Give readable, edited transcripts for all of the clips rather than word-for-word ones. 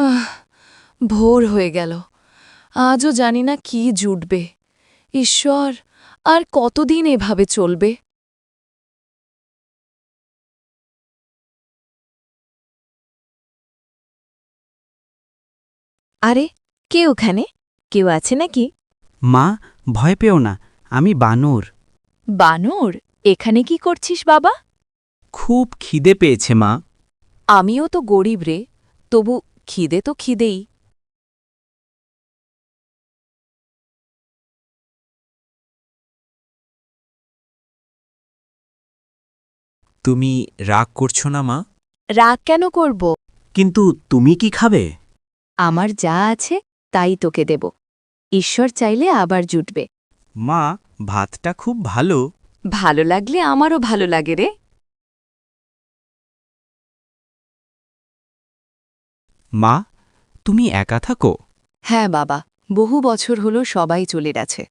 আহ ভোর হয়ে গেল, আজও জানি না কি জুটবে। ঈশ্বর, আর কতদিন এভাবে চলবে? আরে, কে ওখানে? কেউ আছে নাকি? মা, ভয় পেও না, আমি বানর। বানর, এখানে কি করছিস বাবা? খুব খিদে পেয়েছে মা। আমিও তো গরিব রে, তবু খিদে তো খিদেই। তুমি রাগ করছো না মা? রাগ কেন করব? কিন্তু তুমি কি খাবে? আমার যা আছে তাই তোকে দেব। ঈশ্বর চাইলে আবার জুটবে। মা, ভাতটা খুব ভালো। ভালো লাগলে আমারও ভালো লাগে রে। মা, তুমি একা থাকো? হ্যাঁ বাবা, বহু বছর হলো সবাই চলে গেছে।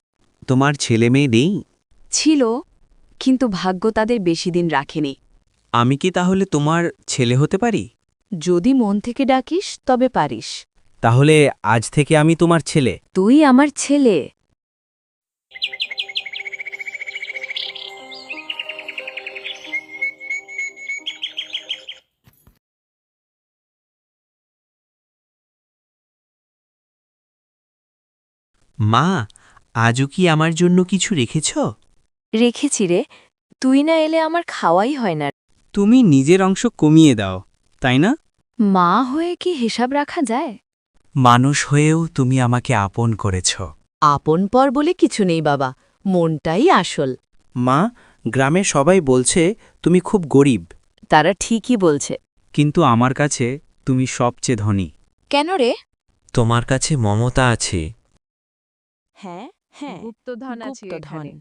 তোমার ছেলে মেয়ে নেই? ছিল, কিন্তু ভাগ্য তাদের বেশি দিন রাখেনি। আমি কি তাহলে তোমার ছেলে হতে পারি? যদি মন থেকে ডাকিস তবে পারিস। তাহলে আজ থেকে আমি তোমার ছেলে। তুই আমার ছেলে। মা, আজও কি আমার জন্য কিছু রেখেছ? রেখেছি রে, তুই না এলে আমার খাওয়াই হয় না। তুমি নিজের অংশ কমিয়ে দাও, তাই না? মা হয়ে কি হিসাব রাখা যায়? মানুষ হয়েও তুমি আমাকে আপন করেছ। আপন পর বলে কিছু নেই বাবা, মনটাই আসল। মা, গ্রামে সবাই বলছে তুমি খুব গরিব, তারা ঠিকই বলছে। কিন্তু আমার কাছে তুমি সবচেয়ে ধনী। কেন রে? তোমার কাছে মমতা আছে। হ্যাঁ হ্যাঁ, গুপ্তধন আছে গুপ্তধন। এখানে।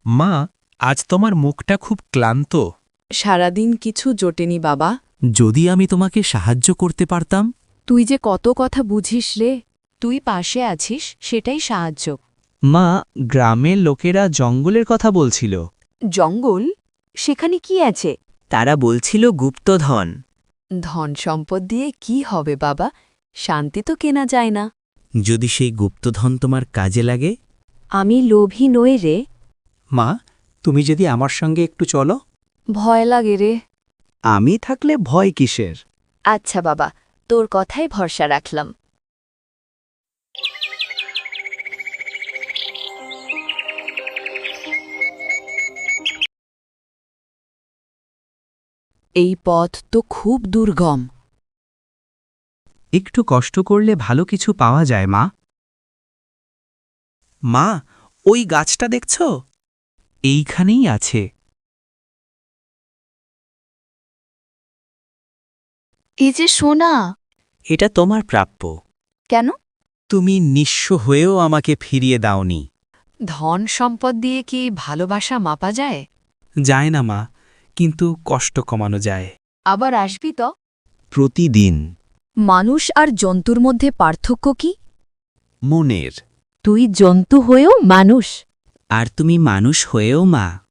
মা, আজ তোমার মুখটা খুব ক্লান্ত। সারাদিন কিছু জোটেনি বাবা। যদি আমি তোমাকে সাহায্য করতে পারতাম। তুই যে কত কথা বুঝিস রে। তুই পাশে আছিস, সেটাই সাহায্য। মা, গ্রামের লোকেরা জঙ্গলের কথা বলছিল। জঙ্গল? সেখানে কি আছে? তারা বলছিল গুপ্তধন। ধন সম্পদ দিয়ে কি হবে বাবা? শান্তি তো কেনা যায় না। যদি সেই গুপ্তধন তোমার কাজে লাগে। আমি লোভী নই রে। মা, তুমি যদি আমার সঙ্গে একটু চলো। ভয় লাগে রে। আমি থাকলে ভয় কিসের? আচ্ছা বাবা, তোর কথাই ভরসা রাখলাম। এই পথ তো খুব দুর্গম। একটু কষ্ট করলে ভালো কিছু পাওয়া যায় মা। মা, ওই গাছটা দেখছ? এইখানেই আছে। এই যে সোনা। এটা তোমার প্রাপ্য। কেন? তুমি নিঃস্ব হয়েও আমাকে ফিরিয়ে দাওনি। ধন সম্পদ দিয়ে কি ভালোবাসা মাপা যায়? যায় না মা, কিন্তু কষ্ট কমানো যায়। আবার আসবি তো? প্রতিদিন। মানুষ আর জন্তুর মধ্যে পার্থক্য কি? মনের। তুই জন্তু হয়েও মানুষ। আর তুমি মানুষ হয়েও মা।